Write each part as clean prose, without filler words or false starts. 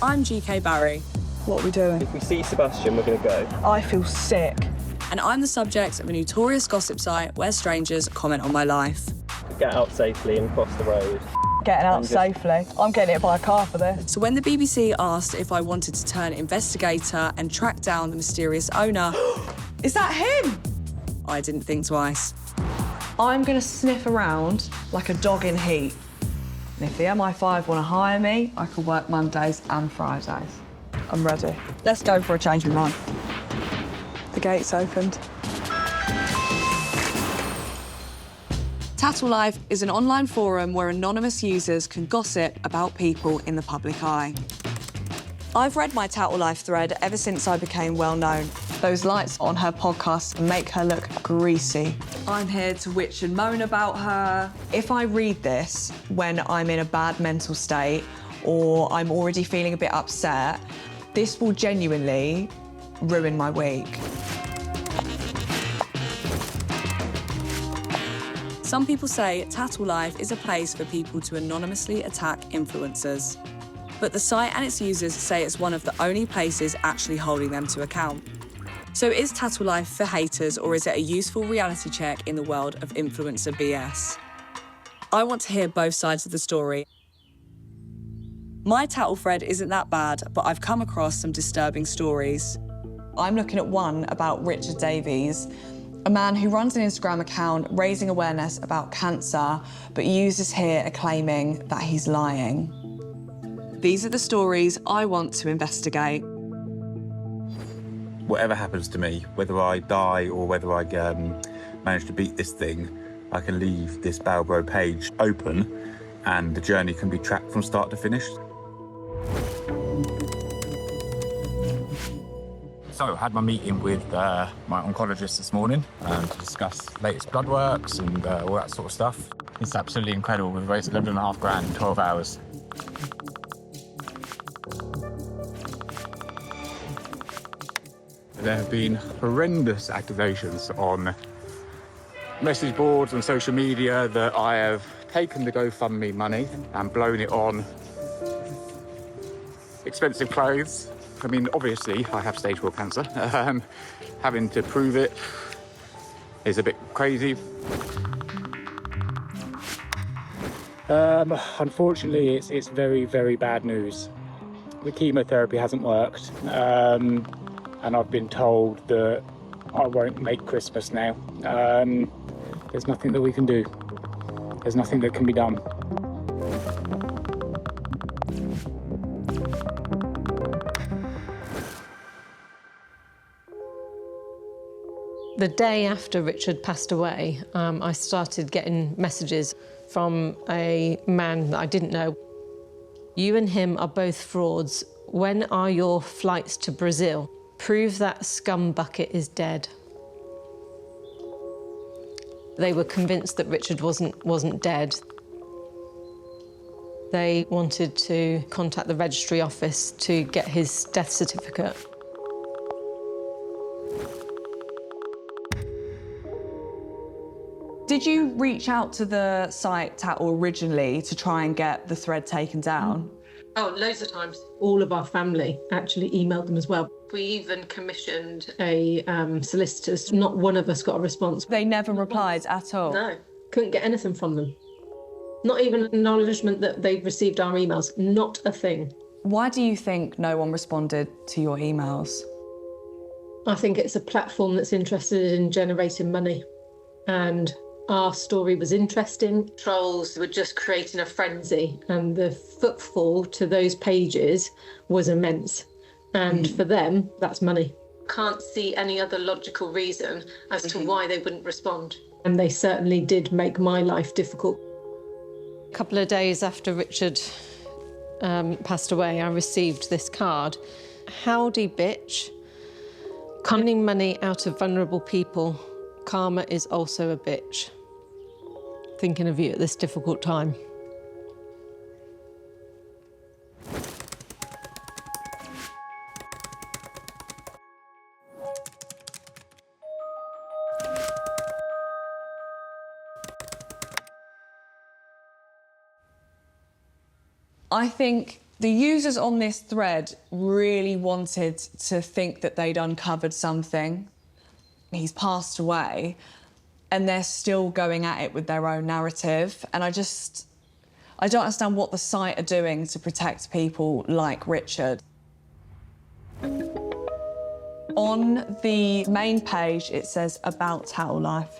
I'm GK Barry. What are we doing? If we see Sebastian, we're going to go. I feel sick. And I'm the subject of a notorious gossip site where strangers comment on my life. Get out safely and cross the road. Getting out safely. I'm getting hit by a car for this. So when the BBC asked if I wanted to turn investigator and track down the mysterious owner... Is that him? I didn't think twice. I'm going to sniff around like a dog in heat. And if the MI5 want to hire me, I can work Mondays and Fridays. I'm ready. Let's go for a change of mind. The gate's opened. Tattle Life is an online forum where anonymous users can gossip about people in the public eye. I've read my Tattle Life thread ever since I became well known. Those lights on her podcast make her look greasy. I'm here to witch and moan about her. If I read this when I'm in a bad mental state or I'm already feeling a bit upset, this will genuinely ruin my week. Some people say Tattle Life is a place for people to anonymously attack influencers. But the site and its users say it's one of the only places actually holding them to account. So is Tattle Life for haters, or is it a useful reality check in the world of influencer BS? I want to hear both sides of the story. My Tattle thread isn't that bad, but I've come across some disturbing stories. I'm looking at one about Richard Davies, a man who runs an Instagram account raising awareness about cancer, but users here are claiming that he's lying. These are the stories I want to investigate. Whatever happens to me, whether I die or whether I manage to beat this thing, I can leave this Bowelbro page open and the journey can be tracked from start to finish. So I had my meeting with my oncologist this morning to discuss latest blood works and all that sort of stuff. It's absolutely incredible. We've raised 11.5 grand in 12 hours. There have been horrendous accusations on message boards and social media that I have taken the GoFundMe money and blown it on expensive clothes. I mean, obviously, I have stage 4 cancer. Having to prove it is a bit crazy. Unfortunately, it's very, very bad news. The chemotherapy hasn't worked. And I've been told that I won't make Christmas now. There's nothing that we can do. There's nothing that can be done. The day after Richard passed away, I started getting messages from a man that I didn't know. You and him are both frauds. When are your flights to Brazil? Prove that scum bucket is dead. They were convinced that Richard wasn't dead. They wanted to contact the registry office to get his death certificate. Did you reach out to the site Tattle originally to try and get the thread taken down? Oh, loads of times. All of our family actually emailed them as well. We even commissioned a solicitors. Not one of us got a response. They never replied at all? No, couldn't get anything from them. Not even acknowledgement that they'd received our emails. Not a thing. Why do you think no one responded to your emails? I think it's a platform that's interested in generating money. And our story was interesting. Trolls were just creating a frenzy, and the footfall to those pages was immense. And for them, that's money. Can't see any other logical reason as to why they wouldn't respond. And they certainly did make my life difficult. A couple of days after Richard passed away, I received this card. Howdy, bitch. Conning money out of vulnerable people. Karma is also a bitch. Thinking of you at this difficult time. I think The users on this thread really wanted to think that they'd uncovered something. He's passed away, and they're still going at it with their own narrative. And I don't understand what the site are doing to protect people like Richard. On the main page, it says about Tattle Life.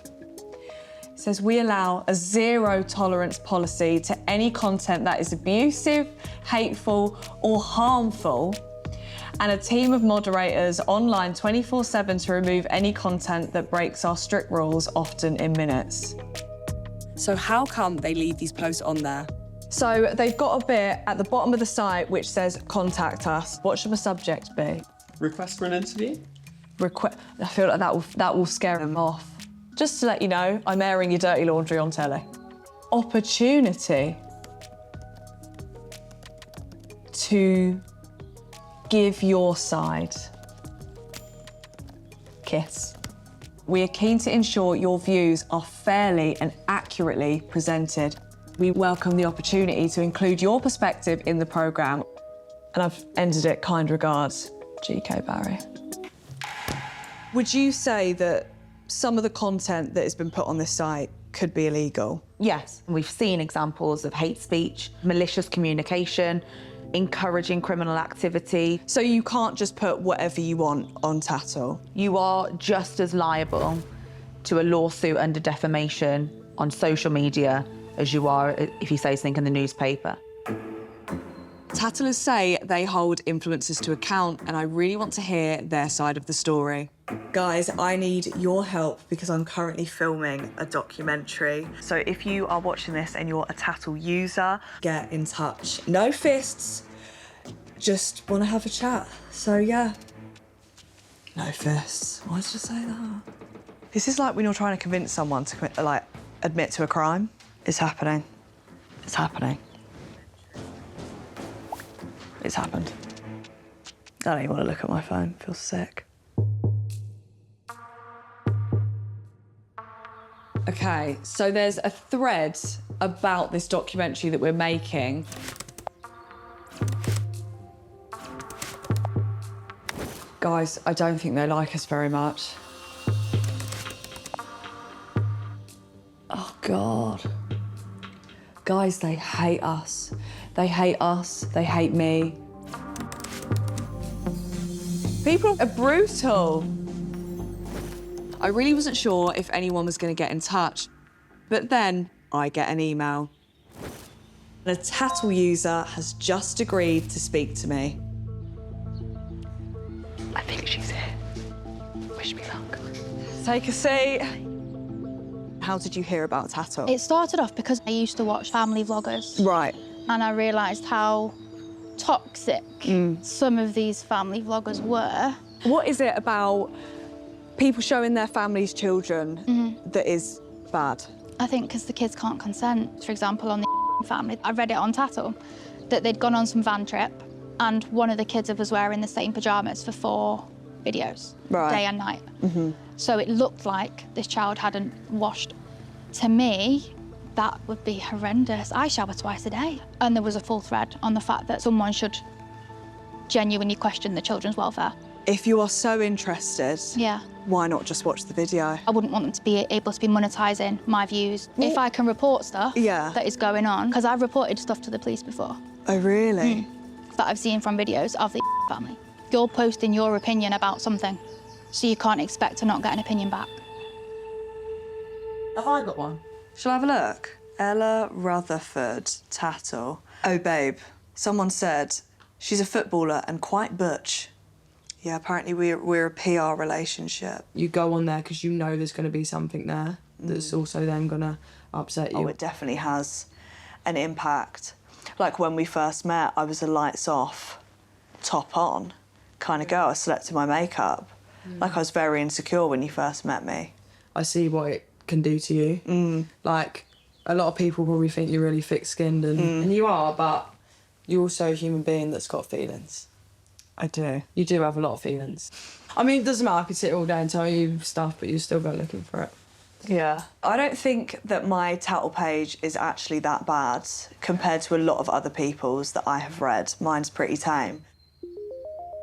It says, we allow a zero-tolerance policy to any content that is abusive, hateful or harmful, and a team of moderators online 24/7 to remove any content that breaks our strict rules, often in minutes. So how come they leave these posts on there? So they've got a bit at the bottom of the site which says, contact us. What should the subject be? Request for an interview? I feel like that will scare them off. Just to let you know, I'm airing your dirty laundry on telly. Opportunity to give your side. Kiss. We are keen to ensure your views are fairly and accurately presented. We welcome the opportunity to include your perspective in the programme. And I've ended it, kind regards, GK Barry. Would you say that some of the content that has been put on this site could be illegal? Yes, we've seen examples of hate speech, malicious communication, encouraging criminal activity. So you can't just put whatever you want on Tattle? You are just as liable to a lawsuit under defamation on social media as you are if you say something in the newspaper. Tattlers say they hold influencers to account, and I really want to hear their side of the story. Guys, I need your help because I'm currently filming a documentary. So if you are watching this and you're a Tattle user, get in touch. No fists, just want to have a chat. So yeah, no fists. Why did you say that? This is like when you're trying to convince someone to admit to a crime. It's happening. It's happening. It's happened. I don't even want to look at my phone. I feel sick. Okay, so there's a thread about this documentary that we're making. Guys, I don't think they like us very much. Oh, God. Guys, they hate us. They hate us, they hate me. People are brutal. I really wasn't sure if anyone was going to get in touch, but then I get an email. A Tattle user has just agreed to speak to me. I think she's here. Wish me luck. Take a seat. How did you hear about Tattle? It started off because I used to watch family vloggers. Right. And I realised how toxic some of these family vloggers were. What is it about people showing their family's children that is bad? I think because the kids can't consent. For example, on the family, I read it on Tattle, that they'd gone on some van trip and one of the kids was wearing the same pyjamas for 4 videos, day and night. So it looked like this child hadn't washed. To me, that would be horrendous. I shower twice a day. And there was a full thread on the fact that someone should genuinely question the children's welfare. If you are so interested, Yeah. why not just watch the video? I wouldn't want them to be able to be monetising my views. If I can report stuff that is going on, because I've reported stuff to the police before. Oh, really? That I've seen from videos of the family. You're posting your opinion about something, so you can't expect to not get an opinion back. Have I got one? Shall I have a look? Ella Rutherford, Tattle. Oh, babe, someone said she's a footballer and quite butch. Yeah, apparently we're a PR relationship. You go on there because you know there's going to be something there that's also then going to upset you. Oh, it definitely has an impact. Like when we first met, I was a lights off, top on kind of girl. I slept in my makeup. Like I was very insecure when you first met me. I see what it can do to you. Like a lot of people probably think you're really thick-skinned and you are, but you're also a human being that's got feelings. I do. You do have a lot of feelings. I mean, it doesn't matter. I could sit all day and tell you stuff, but you still go looking for it. Yeah. I don't think that my Tattle page is actually that bad compared to a lot of other people's that I have read. Mine's pretty tame.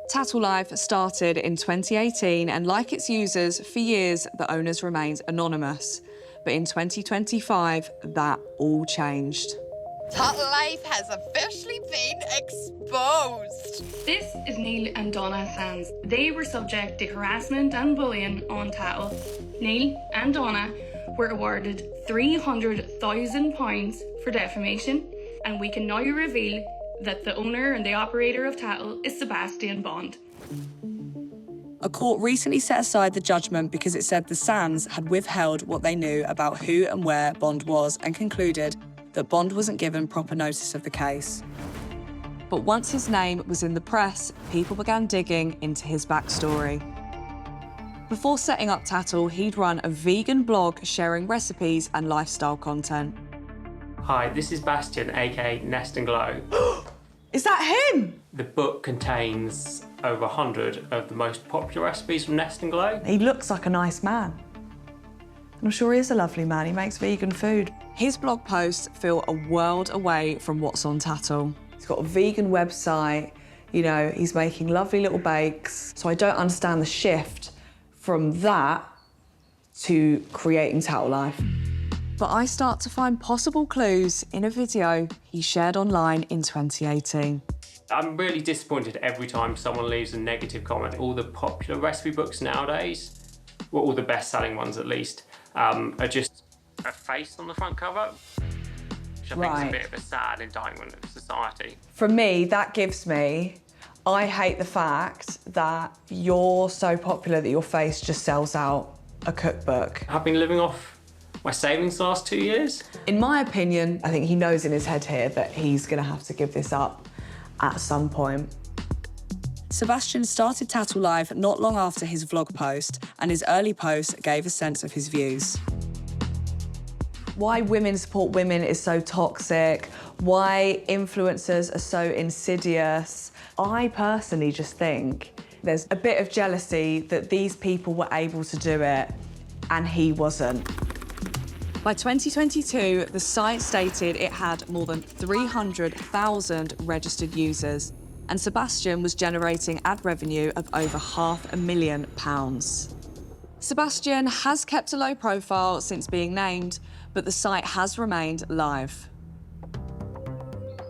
Tattle Life started in 2018, and like its users, for years the owners remained anonymous. But in 2025, that all changed. Tattle Life has officially been exposed. This is Neil and Donna Sands. They were subject to harassment and bullying on Tattle. Neil and Donna were awarded £300,000 for defamation, and we can now reveal that the owner and the operator of Tattle is Sebastien Bond. A court recently set aside the judgment because it said the Sands had withheld what they knew about who and where Bond was, and concluded that Bond wasn't given proper notice of the case. But once his name was in the press, people began digging into his backstory. Before setting up Tattle, he'd run a vegan blog sharing recipes and lifestyle content. Hi, this is Bastian, aka Nest and Glow. Is that him? The book contains over 100 of the most popular recipes from Nest and Glow. He looks like a nice man. I'm sure he is a lovely man. He makes vegan food. His blog posts feel a world away from what's on Tattle. He's got a vegan website, you know, he's making lovely little bakes. So I don't understand the shift from that to creating Tattle Life. But I start to find possible clues in a video he shared online in 2018. I'm really disappointed every time someone leaves a negative comment. All the popular recipe books nowadays, well, all the best-selling ones at least, are just a face on the front cover, which I think is a bit of a sad indictment of society. For me, that gives me, I hate the fact that you're so popular that your face just sells out a cookbook. I've been living off my savings the last 2 years. In my opinion, I think he knows in his head here that he's gonna have to give this up at some point. Sebastian started Tattle Life not long after his vlog post, and his early posts gave a sense of his views. Why women support women is so toxic, why influencers are so insidious. I personally just think there's a bit of jealousy that these people were able to do it and he wasn't. By 2022, the site stated it had more than 300,000 registered users, and Sebastian was generating ad revenue of over £500,000. Sebastian has kept a low profile since being named, but the site has remained live.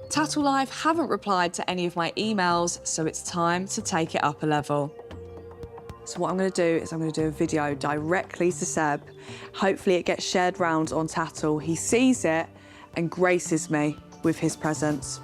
Tattle Life haven't replied to any of my emails, so it's time to take it up a level. So what I'm going to do is I'm going to do a video directly to Seb. Hopefully it gets shared round on Tattle. He sees it and graces me with his presence.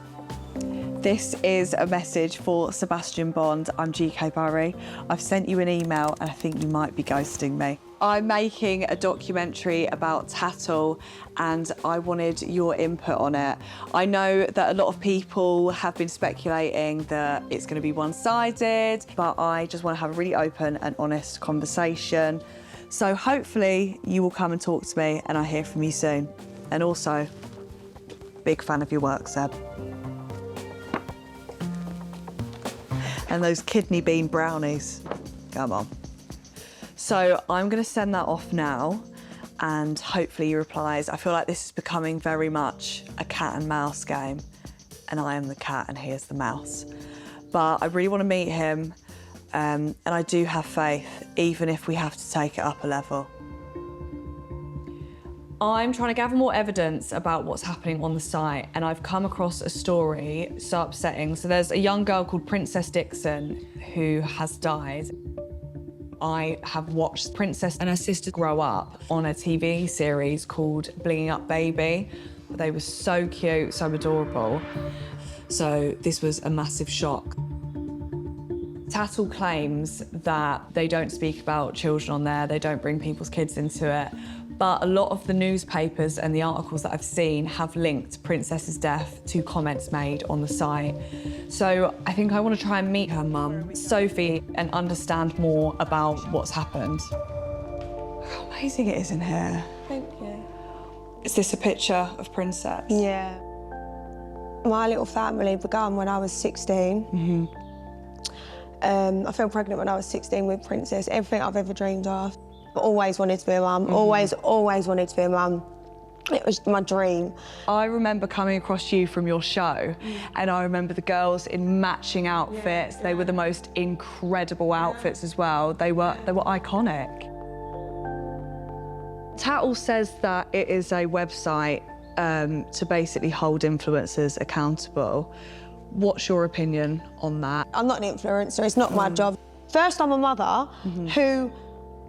This is a message for Sebastien Bond. I'm GK Barry. I've sent you an email and I think you might be ghosting me. I'm making a documentary about Tattle and I wanted your input on it. I know that a lot of people have been speculating that it's going to be one-sided, but I just want to have a really open and honest conversation. So hopefully you will come and talk to me and I'll hear from you soon. And also, big fan of your work, Seb. And those kidney bean brownies. Come on. So I'm going to send that off now and hopefully he replies. I feel like this is becoming very much a cat and mouse game and I am the cat and he is the mouse. But I really want to meet him and I do have faith, even if we have to take it up a level. I'm trying to gather more evidence about what's happening on the site and I've come across a story so upsetting. So there's a young girl called Princess Dickson who has died. I have watched Princess and her sister grow up on a TV series called Blinging Up Baby. They were so cute, so adorable. So this was a massive shock. Tattle claims that they don't speak about children on there, they don't bring people's kids into it. But a lot of the newspapers and the articles that I've seen have linked Princess's death to comments made on the site. So I think I want to try and meet her mum, Sophie, and understand more about what's happened. How amazing it is in here. Thank you. Is this a picture of Princess? Yeah. My little family began when I was 16. I fell pregnant when I was 16 with Princess, everything I've ever dreamed of. but always wanted to be a mum. Always wanted to be a mum. It was my dream. I remember coming across you from your show, and I remember the girls in matching outfits. They were the most incredible outfits as well. They were iconic. Tattle says that it is a website to basically hold influencers accountable. What's your opinion on that? I'm not an influencer, it's not my job. First, I'm a mother who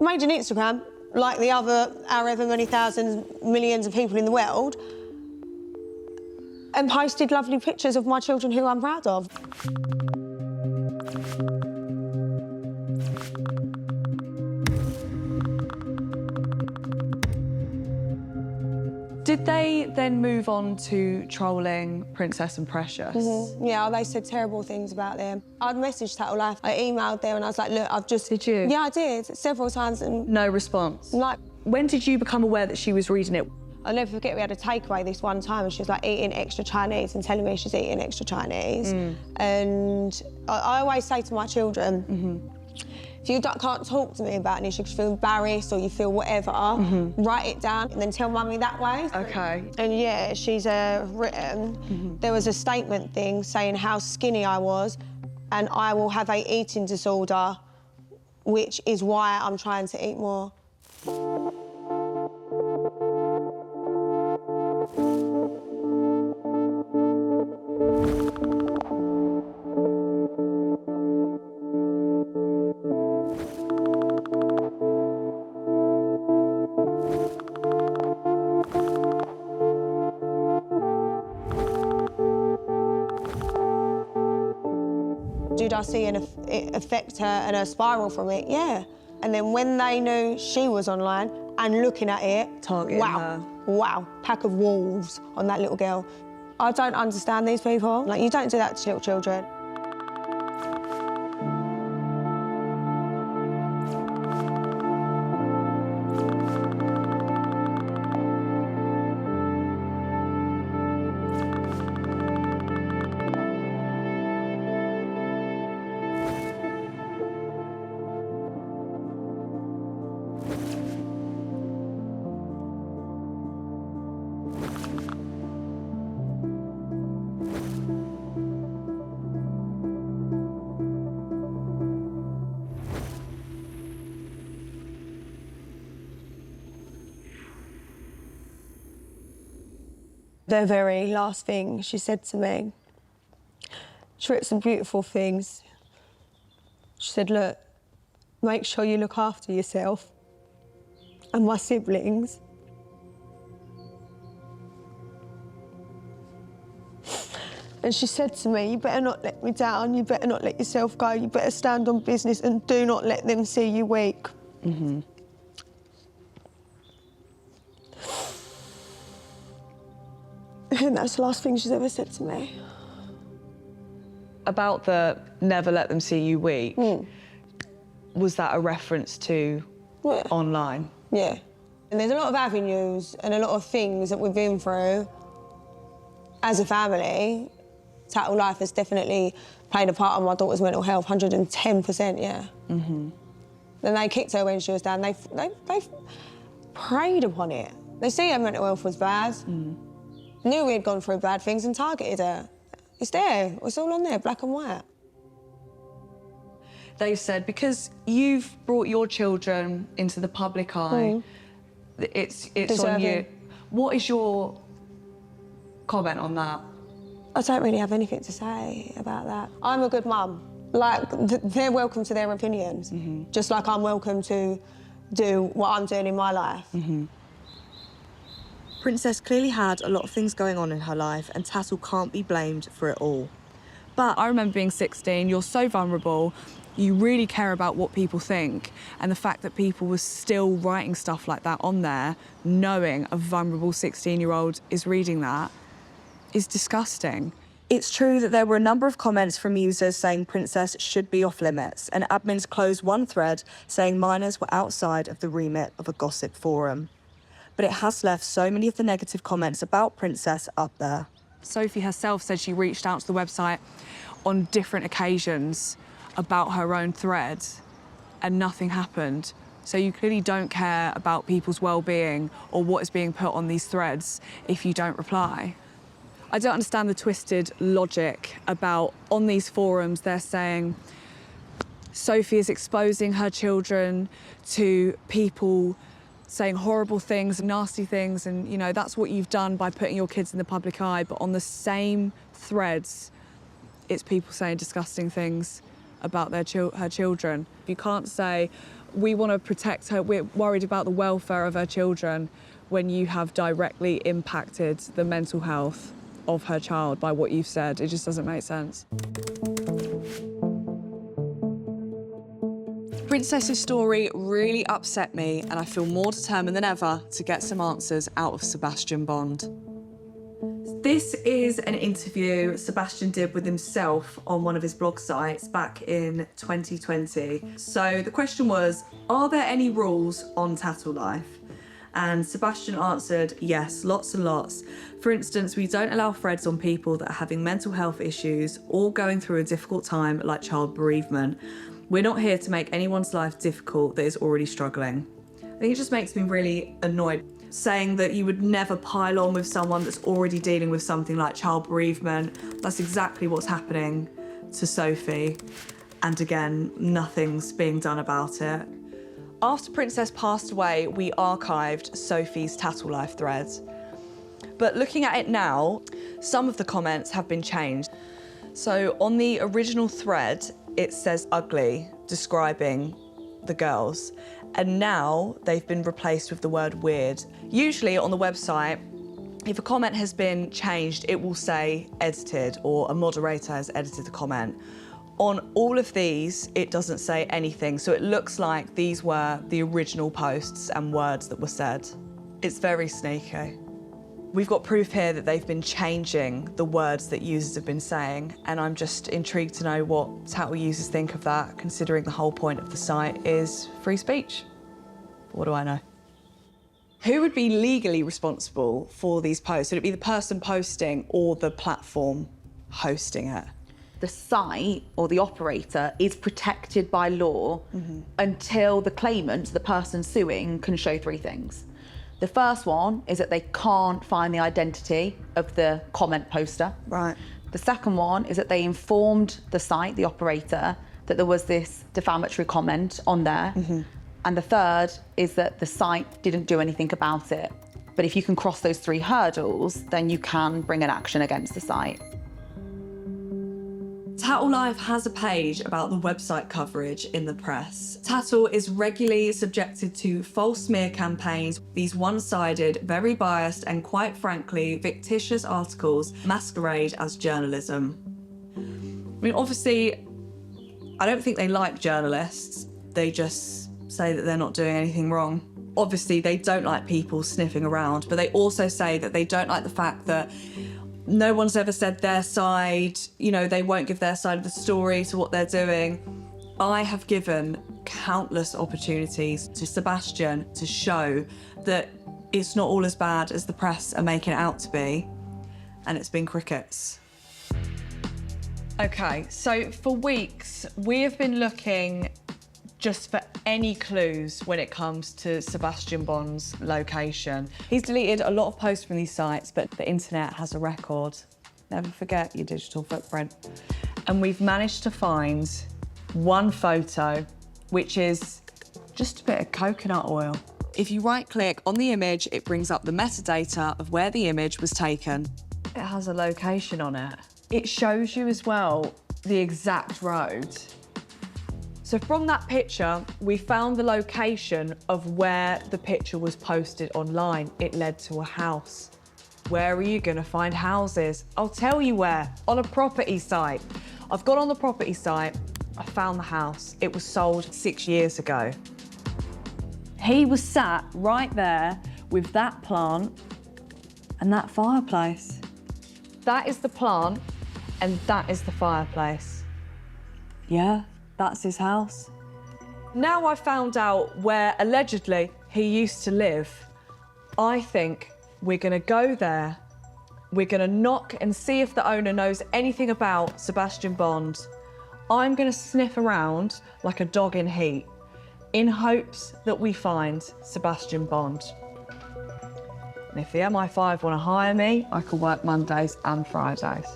made an Instagram like the other however many thousands, millions of people in the world, and posted lovely pictures of my children who I'm proud of. Did they then move on to trolling Princess and Precious? Yeah, they said terrible things about them. I'd messaged Tattle Life. I emailed them and I was like, look, I've just... Did you? Yeah, I did, several times. And no response? Like... When did you become aware that she was reading it? I'll never forget, we had a takeaway this one time and she was like eating extra Chinese and telling me she's eating extra Chinese. And I always say to my children, if you can't talk to me about it, you feel embarrassed or you feel whatever, write it down and then tell mummy that way. Okay. And yeah, she's written, there was a statement thing saying how skinny I was and I will have a eating disorder, which is why I'm trying to eat more. Did I see it affect her and her spiral from it? Yeah. And then when they knew she was online and looking at it, targeting her. Wow, pack of wolves on that little girl. I don't understand these people. Like, you don't do that to little children. The very last thing she said to me, she wrote some beautiful things. She said, look, make sure you look after yourself and my siblings. And she said to me, you better not let me down, you better not let yourself go, you better stand on business and do not let them see you weak. And that's the last thing she's ever said to me. About the never let them see you weak, was that a reference to online? Yeah. And there's a lot of avenues and a lot of things that we've been through as a family. Tattle Life has definitely played a part in my daughter's mental health, 110%, yeah. Then they kicked her when she was down. They preyed upon it. They see her mental health was bad. Knew we had gone through bad things and targeted her. It's there, it's all on there, black and white. They said, because you've brought your children into the public eye, it's on you. What is your comment on that? I don't really have anything to say about that. I'm a good mum. Like, they're welcome to their opinions, just like I'm welcome to do what I'm doing in my life. Princess clearly had a lot of things going on in her life, and Tattle can't be blamed for it all. But I remember being 16, you're so vulnerable, you really care about what people think, and the fact that people were still writing stuff like that on there, knowing a vulnerable 16-year-old is reading that, is disgusting. It's true that there were a number of comments from users saying Princess should be off limits, and admins closed one thread saying minors were outside of the remit of a gossip forum. But it has left so many of the negative comments about Princess up there. Sophie herself said she reached out to the website on different occasions about her own thread and nothing happened. So you clearly don't care about people's well-being or what is being put on these threads if you don't reply. I don't understand the twisted logic about, on these forums, they're saying Sophie is exposing her children to people saying horrible things, nasty things, and, you know, that's what you've done by putting your kids in the public eye. But on the same threads, it's people saying disgusting things about her children. You can't say, we want to protect her, we're worried about the welfare of her children, when you have directly impacted the mental health of her child by what you've said. It just doesn't make sense. Princess's story really upset me, and I feel more determined than ever to get some answers out of Sebastien Bond. This is an interview Sebastian did with himself on one of his blog sites back in 2020. So the question was, are there any rules on Tattle Life? And Sebastian answered, yes, lots and lots. For instance, we don't allow threads on people that are having mental health issues or going through a difficult time like child bereavement. We're not here to make anyone's life difficult that is already struggling. I think it just makes me really annoyed, saying that you would never pile on with someone that's already dealing with something like child bereavement. That's exactly what's happening to Sophie. And again, nothing's being done about it. After Princess passed away, we archived Sophie's Tattle Life threads. But looking at it now, some of the comments have been changed. So on the original thread, it says ugly, describing the girls. And now they've been replaced with the word weird. Usually on the website, if a comment has been changed, it will say edited, or a moderator has edited the comment. On all of these, it doesn't say anything. So it looks like these were the original posts and words that were said. It's very sneaky. We've got proof here that they've been changing the words that users have been saying, and I'm just intrigued to know what Tattle users think of that, considering the whole point of the site is free speech. What do I know? Who would be legally responsible for these posts? Would it be the person posting or the platform hosting it? The site or the operator is protected by law until the claimant, the person suing, can show three things. The first one is that they can't find the identity of the comment poster. Right. The second one is that they informed the site, the operator, that there was this defamatory comment on there. And the third is that the site didn't do anything about it. But if you can cross those three hurdles, then you can bring an action against the site. Tattle Life has a page about the website coverage in the press. Tattle is regularly subjected to false smear campaigns. These one-sided, very biased and quite frankly fictitious articles masquerade as journalism. I mean, obviously, I don't think they like journalists. They just say that they're not doing anything wrong. Obviously, they don't like people sniffing around, but they also say that they don't like the fact that no one's ever said their side, you know, they won't give their side of the story to what they're doing. I have given countless opportunities to Sebastian to show that it's not all as bad as the press are making it out to be, and it's been crickets. Okay, so for weeks, we have been looking just for any clues when it comes to Sebastien Bond's location. He's deleted a lot of posts from these sites, but the internet has a record. Never forget your digital footprint. And we've managed to find one photo, which is just a bit of coconut oil. If you right-click on the image, it brings up the metadata of where the image was taken. It has a location on it. It shows you as well the exact road. So from that picture, we found the location of where the picture was posted online. It led to a house. Where are you gonna find houses? I'll tell you where, on a property site. I've gone on the property site, I found the house. It was sold 6 years ago. He was sat right there with that plant and that fireplace. That is the plant and that is the fireplace. Yeah. That's his house. Now I've found out where allegedly he used to live. I think we're gonna go there. We're gonna knock and see if the owner knows anything about Sebastian Bond. I'm gonna sniff around like a dog in heat. in hopes that we find Sebastian Bond. And if the MI5 want to hire me, I can work Mondays and Fridays.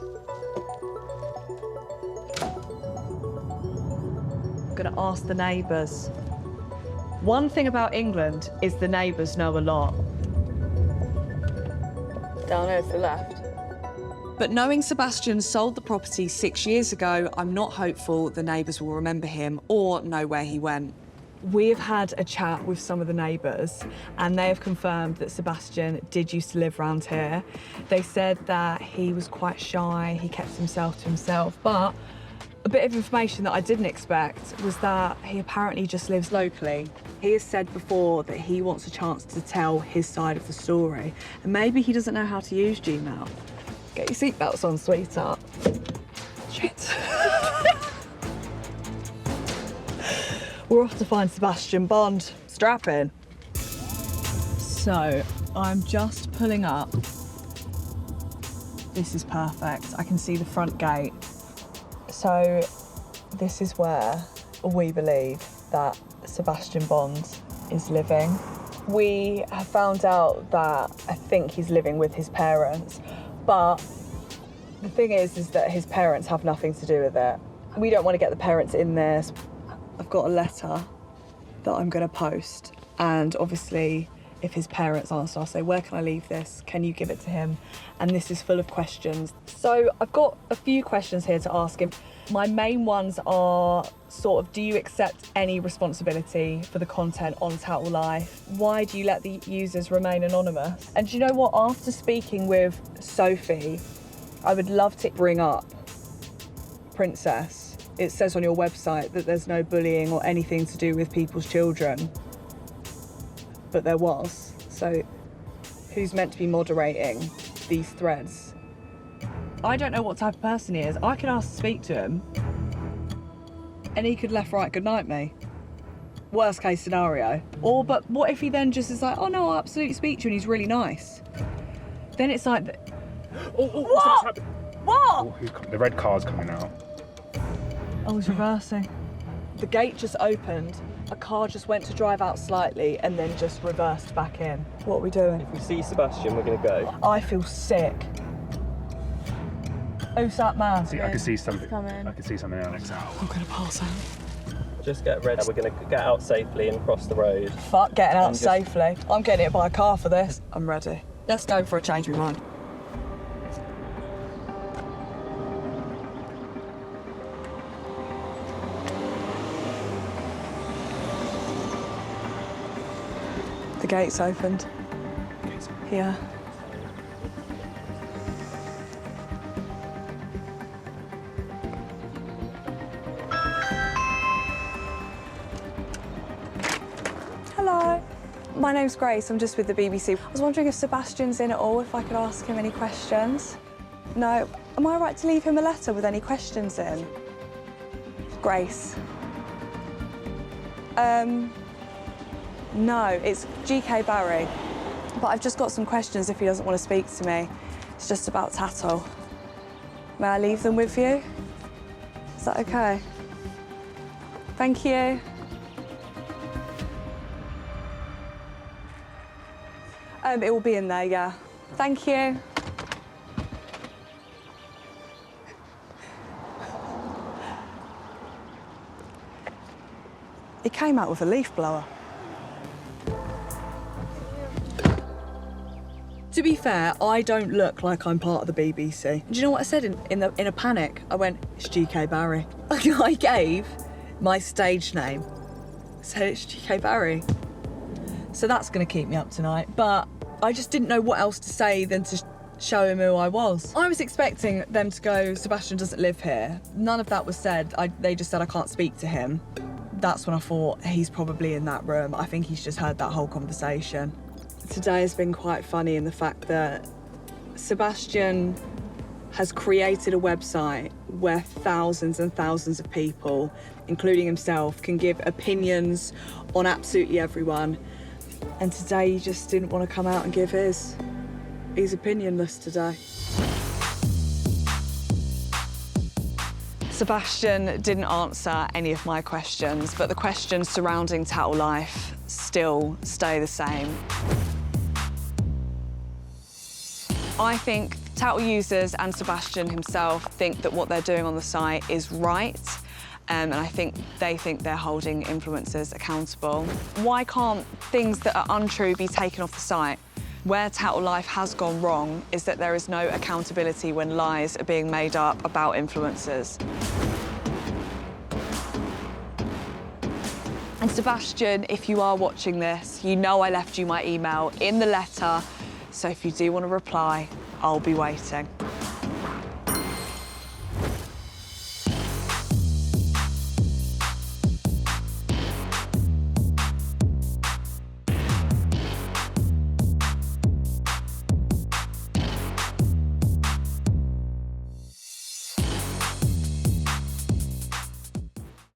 I'm going to ask the neighbours. One thing about England is the neighbours know a lot. Down here to the left. But knowing Sebastian sold the property 6 years ago, I'm not hopeful the neighbours will remember him or know where he went. We have had a chat with some of the neighbours and they have confirmed that Sebastian did used to live around here. They said that he was quite shy, he kept himself to himself, but a bit of information that I didn't expect was that he apparently just lives locally. He has said before that he wants a chance to tell his side of the story, and maybe he doesn't know how to use Gmail. Get your seatbelts on, sweetheart. Shit. We're off to find Sebastian Bond. Strap in. So, I'm just pulling up. This is perfect. I can see the front gate. So, this is where we believe that Sebastian Bond is living. We have found out that I think he's living with his parents, but the thing is that his parents have nothing to do with it. We don't want to get the parents in there. I've got a letter that I'm going to post, and obviously if his parents ask, I'll say, where can I leave this? Can you give it to him? And this is full of questions. So I've got a few questions here to ask him. My main ones are sort of, do you accept any responsibility for the content on Tattle Life? Why do you let the users remain anonymous? And do you know what? After speaking with Sophie, I would love to bring up Princess. It says on your website that there's no bullying or anything to do with people's children, but there was. So who's meant to be moderating these threads? I don't know what type of person he is. I could ask to speak to him and he could left, right, good night me. Worst case scenario. Or, but what if he then just is like, oh no, I'll absolutely speak to you and he's really nice. Then it's like, what? What? The red car's coming out. I was reversing. The gate just opened, a car just went to drive out slightly and then just reversed back in. What are we doing? If we see Sebastian, we're going to go. I feel sick. Who's that man? I can see something. Coming. I can see something else. I'm gonna pass out. Just get ready. We're going to get out safely and cross the road. Fuck getting out safely. I'm getting hit by a car for this. I'm ready. Let's go for a change of mind. The gate's opened. Here. Hello. My name's Grace. I'm just with the BBC. I was wondering if Sebastian's in at all, if I could ask him any questions. No. Am I right to leave him a letter with any questions in? Grace. No, it's GK Barry. But I've just got some questions if he doesn't want to speak to me. It's just about Tattle. May I leave them with you? Is that okay? Thank you. It will be in there, yeah. Thank you. He came out with a leaf blower. To be fair, I don't look like I'm part of the BBC. Do you know what I said in a panic? I went, it's GK Barry. I gave my stage name. I said it's GK Barry. So that's going to keep me up tonight. But I just didn't know what else to say than to show him who I was. I was expecting them to go, Sebastian doesn't live here. None of that was said. They just said I can't speak to him. That's when I thought he's probably in that room. I think he's just heard that whole conversation. Today has been quite funny in the fact that Sebastian has created a website where thousands and thousands of people, including himself, can give opinions on absolutely everyone. And today he just didn't want to come out and give his. He's opinionless today. Sebastian didn't answer any of my questions, but the questions surrounding Tattle Life still stay the same. I think Tattle users and Sebastian himself think that what they're doing on the site is right, and I think they think they're holding influencers accountable. Why can't things that are untrue be taken off the site? Where Tattle Life has gone wrong is that there is no accountability when lies are being made up about influencers. And Sebastian, if you are watching this, you know I left you my email in the letter, so if you do want to reply, I'll be waiting.